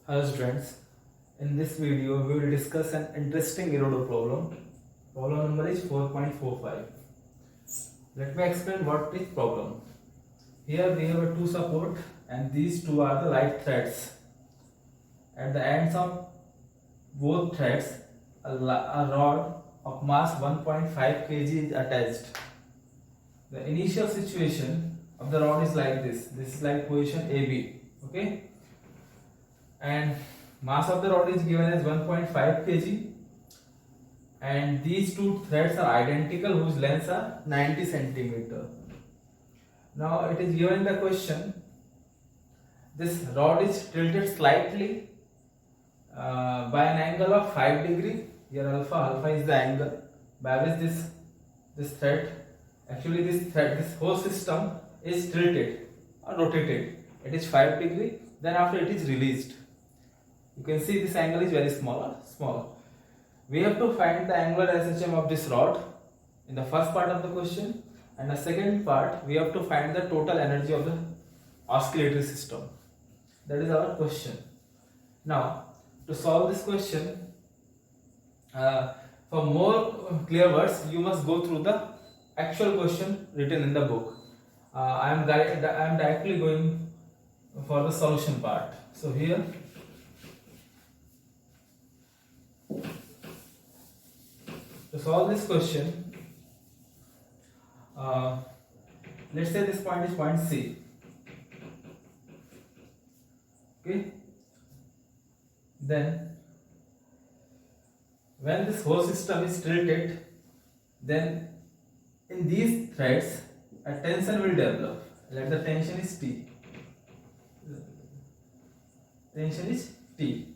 Hello students, in this video we will discuss an interesting erodo problem. Problem number is 4.45. Let me explain what is problem. Here we have a two support and these two are the light threads. At the ends of both threads a rod of mass 1.5 kg is attached. The initial situation of the rod is like this. This is like position AB. Okay. And mass of the rod is given as 1.5 kg and these two threads are identical whose lengths are 90 centimeter. Now it is given in the question, this rod is tilted slightly by an angle of 5 degree. Here alpha is the angle by which this thread, actually this whole system is tilted or rotated. It is 5 degree, then after it is released. You can see this angle is very small. We have to find the angular SHM of this rod in the first part of the question, and the second part we have to find the total energy of the oscillatory system. That is our question. Now to solve this question, for more clear words you must go through the actual question written in the book. I am directly going for the solution part. So here to solve this question, let's say this point is point C. Okay. Then when this whole system is tilted, then in these threads a tension will develop. Let the tension is T. Tension is T.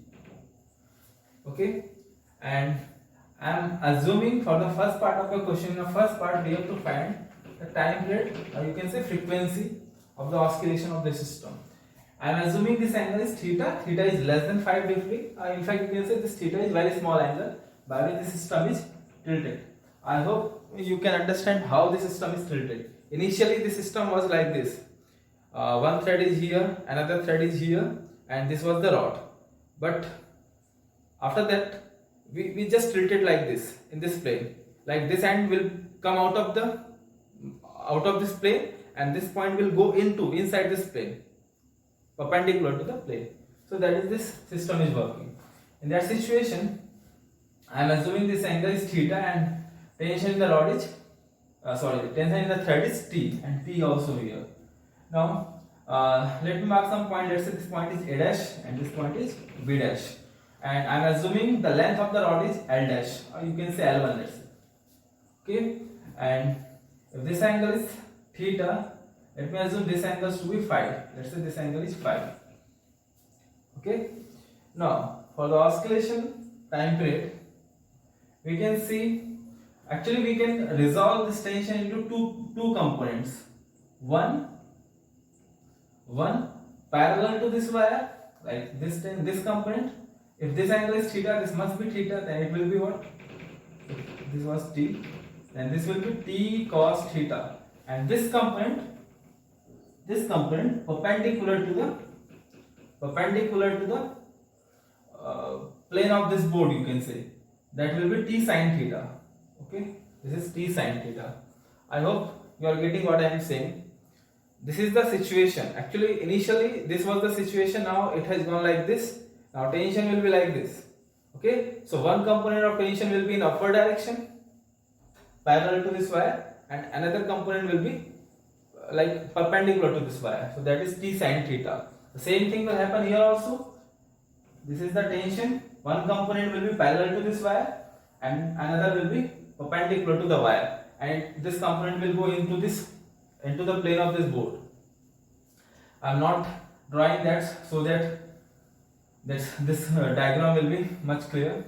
Okay. And I am assuming for the first part of the question, in the first part we have to find the time rate, or you can say frequency of the oscillation of the system. I am assuming this angle is theta. Theta is less than 5 degree. In fact, you can say this theta is very small angle by which the system is tilted. I hope you can understand how the system is tilted. Initially, the system was like this. One thread is here, another thread is here, and this was the rod. But after that, we just tilted like this in this plane. Like this end will come out of this plane, and this point will go inside this plane, perpendicular to the plane. So that is this system is working. In that situation, I am assuming this angle is theta and tension in the rod is tension in the thread is T and P also here. Now let me mark some point. Let's say this point is A dash and this point is B dash. And I am assuming the length of the rod is L dash, or you can say L1, let's say. Okay, and if this angle is theta, let me assume this angle to be 5. Let's say this angle is 5. Okay, now for the oscillation time period, we can see, actually we can resolve this tension into two components. One parallel to this wire, like this component. If this angle is theta, this must be theta, then it will be what? If this was T, then this will be T cos theta. And this component perpendicular to the plane of this board, you can say, that will be T sin theta. Okay, this is T sin theta. I hope you are getting what I am saying. This is the situation. Actually, initially this was the situation. Now it has gone like this. Now tension will be like this. Okay, so one component of tension will be in upward direction parallel to this wire, and another component will be like perpendicular to this wire. So that is T sin theta. The same thing will happen here also. This is the tension. One component will be parallel to this wire and another will be perpendicular to the wire, and this component will go into the plane of this board. I am not drawing that so that this diagram will be much clearer.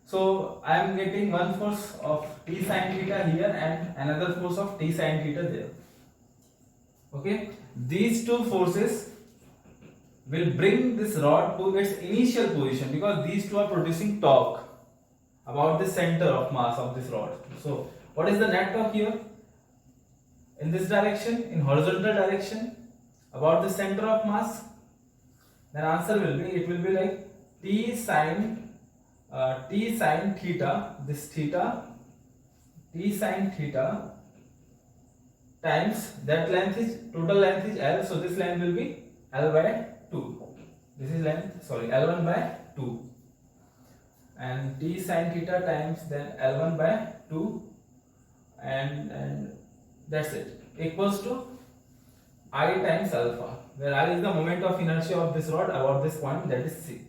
So I am getting one force of T sin theta here and another force of T sin theta there. Okay, these two forces will bring this rod to its initial position, because these two are producing torque about the center of mass of this rod. So what is the net torque here? In this direction, in horizontal direction, about the center of mass, then answer will be, it will be like t sine theta, this theta, t sine theta times that length is, total length is L, so this length will be L by 2. This is length, sorry, L1 by 2, and t sine theta times then L1 by 2, and that's it, equals to I times alpha, where I is the moment of inertia of this rod about this point, that is C.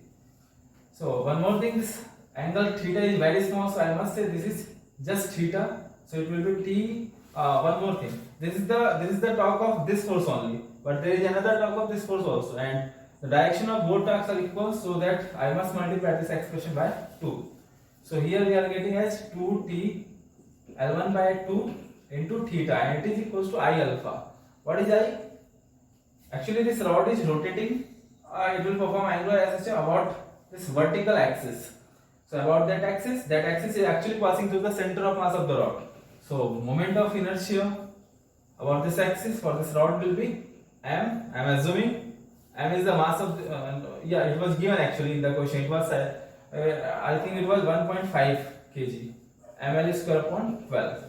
So one more thing, this angle theta is very small, so I must say this is just theta, so it will be t. One more thing, this is the torque of this force only, but there is another torque of this force also, and the direction of both torques are equal, so that I must multiply this expression by 2. So here we are getting as 2t L1 by 2 into theta, and it is equals to I alpha. What is I? Actually this rod is rotating, it will perform angular acceleration about this vertical axis. So about that axis is actually passing through the center of mass of the rod. So moment of inertia about this axis for this rod will be m. I am assuming m is the mass of the, yeah, it was given actually in the question. It was I think it was 1.5 kg. ml square upon 12.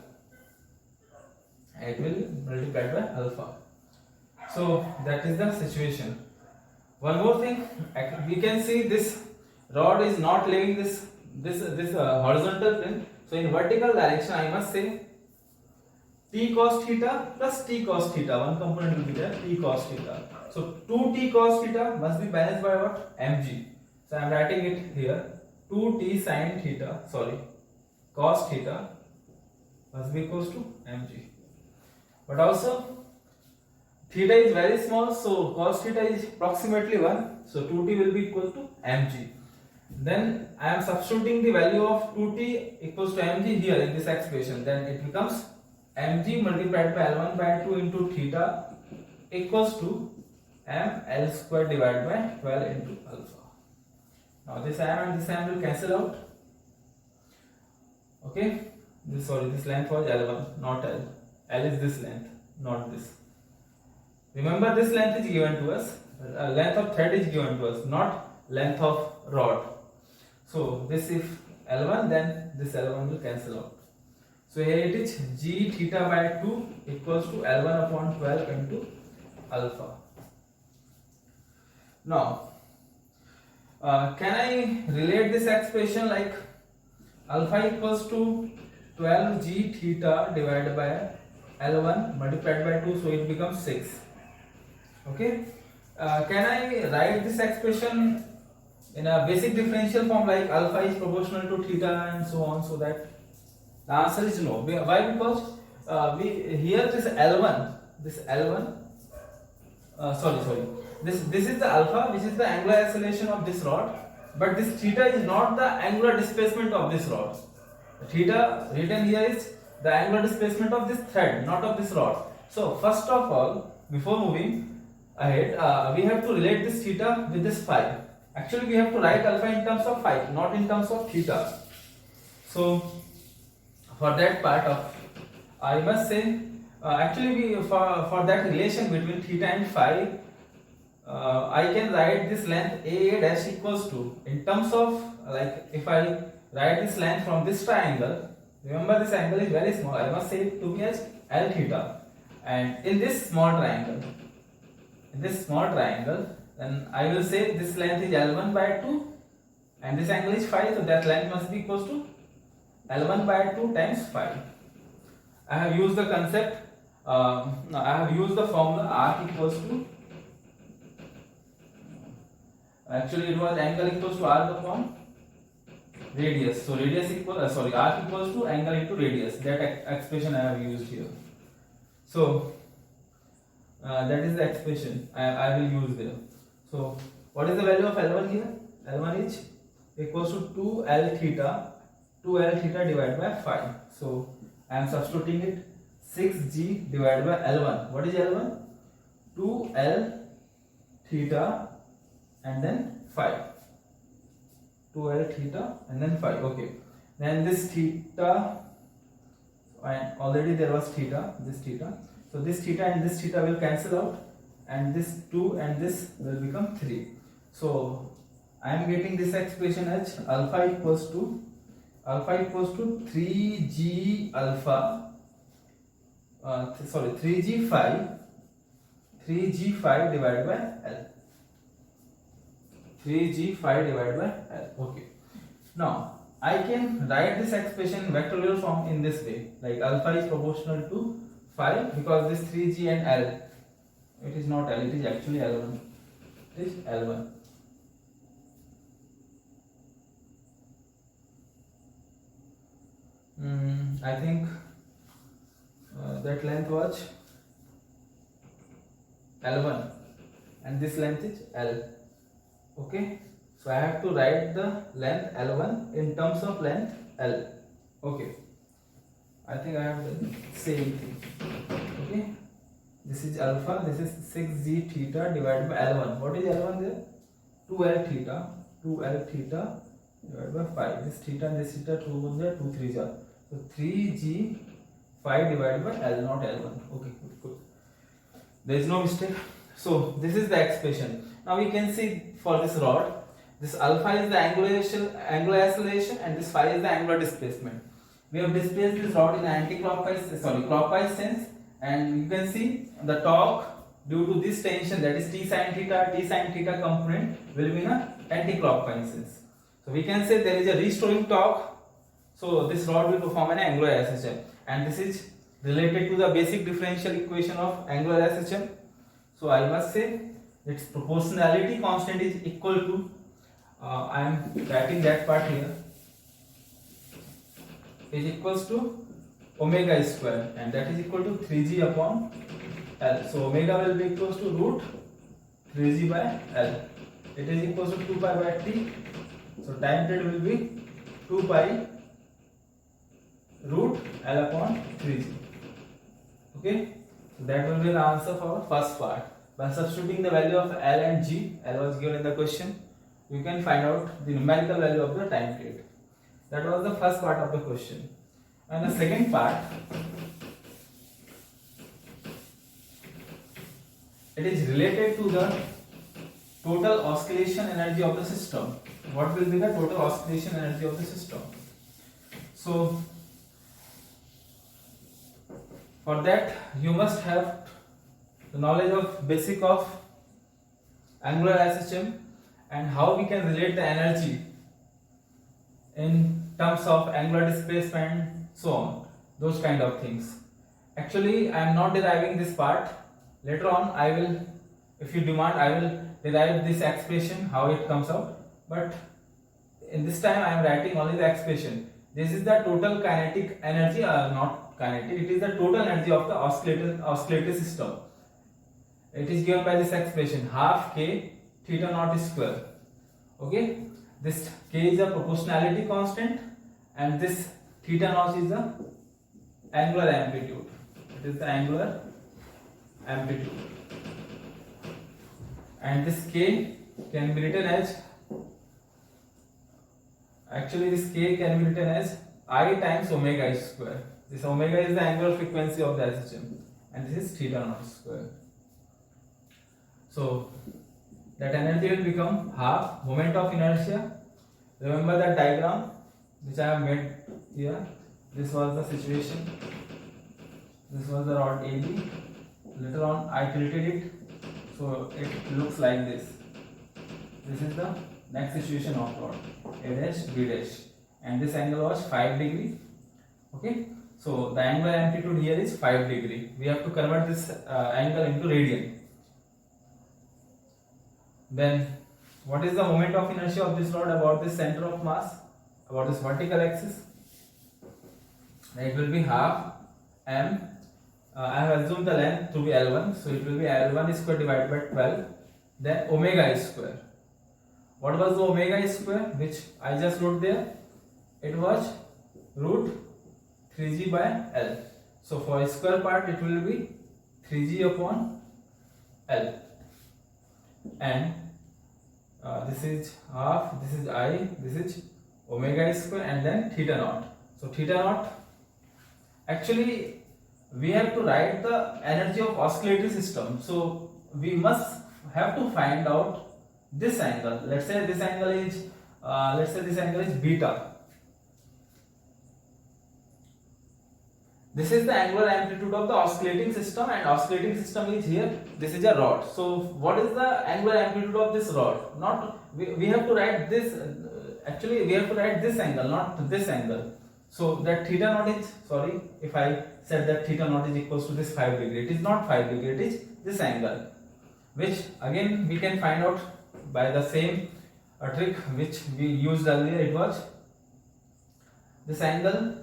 And it will multiply by alpha. So that is the situation. One more thing, we can see this rod is not leaving this horizontal plane. So in vertical direction, I must say t cos theta plus t cos theta. One component will be there, t cos theta. So 2t cos theta must be balanced by what? Mg. So I am writing it here. 2t sin theta, sorry, cos theta must be equals to mg. But also theta is very small, so cos theta is approximately 1. So 2t will be equal to mg. Then I am substituting the value of 2t equals to mg here in this expression. Then it becomes mg multiplied by L1 by 2 into theta equals to m L square divided by 12 into alpha. Now this m and this m will cancel out. Okay. This length was L1, not L. L is this length, not this. Remember, this length is given to us. Length of thread is given to us, not length of rod. So this, if L1, then this L1 will cancel out. So here it is g theta by 2 equals to L1 upon 12 into alpha. Now, can I relate this expression like alpha equals to 12 g theta divided by L1 multiplied by 2, so it becomes 6. Okay. Can I write this expression in a basic differential form like alpha is proportional to theta and so on, so that the answer is no. Why? Because here this L1, this is the alpha, which is the angular acceleration of this rod, but this theta is not the angular displacement of this rod. The theta written here is the angular displacement of this thread, not of this rod. So first of all, before moving ahead, we have to relate this theta with this phi. Actually, we have to write alpha in terms of phi, not in terms of theta. So for that part of, I must say, actually for that relation between theta and phi, I can write this length a dash equals to, in terms of, like if I write this length from this triangle, remember this angle is very small, I must say it to be as L theta, and in this small triangle, then I will say this length is L1 by 2 and this angle is phi, so that length must be equals to L1 by 2 times phi. I have used the concept, I have used the formula arc equals to, actually it was angle equals to arc upon radius. So radius equals, arc equals to angle into radius. That expression I have used here. So that is the expression I will use there. So what is the value of L1 here? L1 is equals to 2L theta divided by phi. So I am substituting it 6G divided by L1. What is L1? 2L theta and then phi. 2L theta and then phi. Okay. Then this theta, and already there was theta, this theta. So this theta and this theta will cancel out, and this 2 and this will become 3. So I am getting this expression as alpha equals to 3g alpha, 3g5 divided by L. 3g5 divided by L. Okay. Now I can write this expression in vectorial form in this way, like alpha is proportional to 5 because this 3g and L, it is not L, it is actually L1. It is L1. I think that length was L1 and this length is L. Okay, so I have to write the length L1 in terms of length L. Okay, I think I have the same thing. Okay, this is alpha, this is 6g theta divided by L1. What is L1 there? 2L theta divided by 5. This theta and this theta, 2 1 there, 2 3 are. So 3g 5 divided by L, not L1. Okay, good. There is no mistake. So this is the expression. Now we can see for this rod, this alpha is the angular acceleration and this phi is the angular displacement. We have displaced this rod in clockwise sense, and you can see the torque due to this tension, that is t sin theta component, will be in a anti-clockwise sense. So we can say there is a restoring torque. So this rod will perform an angular SHM, and this is related to the basic differential equation of angular SHM. So I must say its proportionality constant is equal to, I am writing that part here, is equals to omega square, and that is equal to 3g upon L. So omega will be equals to root 3g by L. It is equals to 2 pi by t. So time period will be 2 pi root L upon 3g. Okay, so that will be the answer for our first part. By substituting the value of L and G, L was given in the question, you can find out the numerical value of the time period. That was the first part of the question. And the second part, it is related to the total oscillation energy of the system. What will be the total oscillation energy of the system? So for that you must have the knowledge of basic of angular SHM and how we can relate the energy in terms of angular displacement, so on, those kind of things. Actually I am not deriving this part. Later on I will, if you demand, I will derive this expression, how it comes out, but in this time I am writing only the expression. This is the total kinetic energy, not kinetic, it is the total energy of the oscillator system. It is given by this expression, half k theta naught square. Okay, this k is a proportionality constant and this theta naught is the angular amplitude. It is the angular amplitude, and this k can be written as, actually this k can be written as I times omega square. This omega is the angular frequency of the SHM and this is theta naught square. So that energy will become half moment of inertia. Remember that diagram which I have made here. This was the situation. This was the rod AB. Later on I tilted it, so it looks like this. This is the next situation of rod A dash B dash, and this angle was 5 degree. Okay, so the angular amplitude here is 5 degree. We have to convert this angle into radian. Then what is the moment of inertia of this rod about this center of mass, about this vertical axis? It will be half m. I have assumed the length to be L1, so it will be L1 square divided by 12, then omega square. What was the omega square which I just wrote there? It was root 3g by L. So for square part it will be 3g upon L, and this is half, this is I, this is omega square, and then theta naught. So theta naught, actually we have to write the energy of oscillatory system, so we must have to find out this angle, let's say this angle is beta. This is the angular amplitude of the oscillating system, and oscillating system is here. This is a rod. So what is the angular amplitude of this rod? Not we have to write this. Actually, we have to write this angle, not this angle. So that theta naught is, sorry if I said that theta naught is equals to this 5 degree. It is not 5 degree. It is this angle, which again we can find out by the same trick which we used earlier. It was this angle.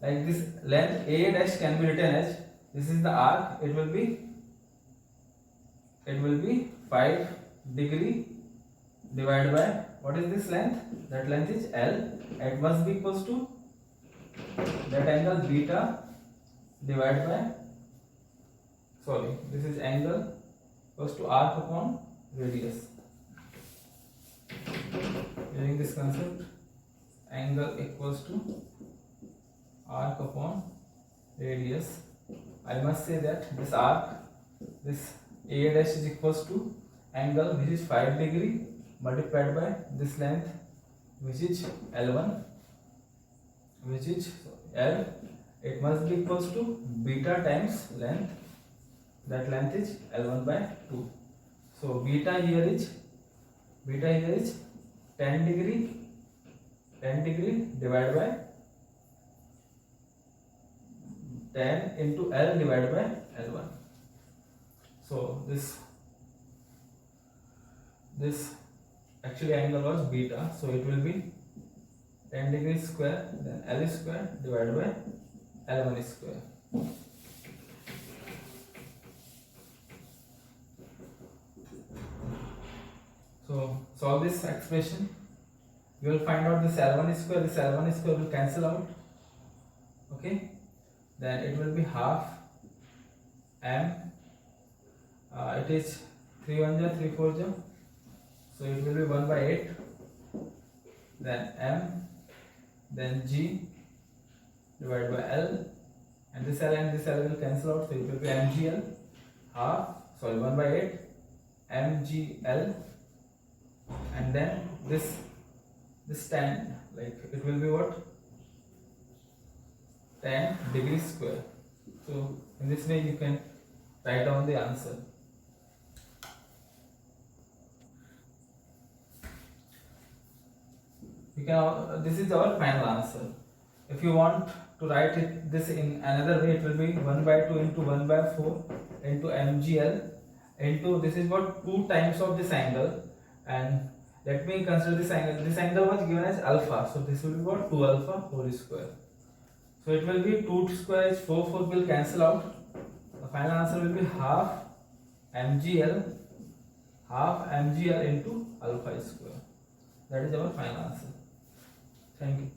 Like this length A dash can be written as, this is the arc, it will be 5 degree divided by, what is this length? That length is L. It must be equals to that angle beta divided by, sorry, this is angle equals to arc upon radius. Using this concept, angle equals to arc upon radius. I must say that this arc, this A dash is equals to angle which is 5 degree multiplied by this length which is L1, which is L. It must be equals to beta times length. That length is L1 by 2. So beta here is 10 degree divided by 10 into L divided by L1. So this actually angle was beta, so it will be 10 degrees square, then L square divided by L1 square. So solve this expression. You will find out this L1 square will cancel out. Okay. Then it will be half m, it is 3 1 ja 3 4 ja, so it will be 1 by 8, then m, then g divided by L, and this L will cancel out, so it will be mgl, 1 by 8 mgl, and then this tan, like it will be what, 10 degrees square. So in this way you can write down the answer. You can, this is our final answer. If you want to write this in another way, it will be 1 by 2 into 1 by 4 into mgl into, this is what, 2 times of this angle, and let me consider this angle. This angle was given as alpha, so this will be what, 2 alpha whole square. So it will be 2 square is 4 will cancel out. The final answer will be half mgl into alpha square. That is our final answer. Thank you.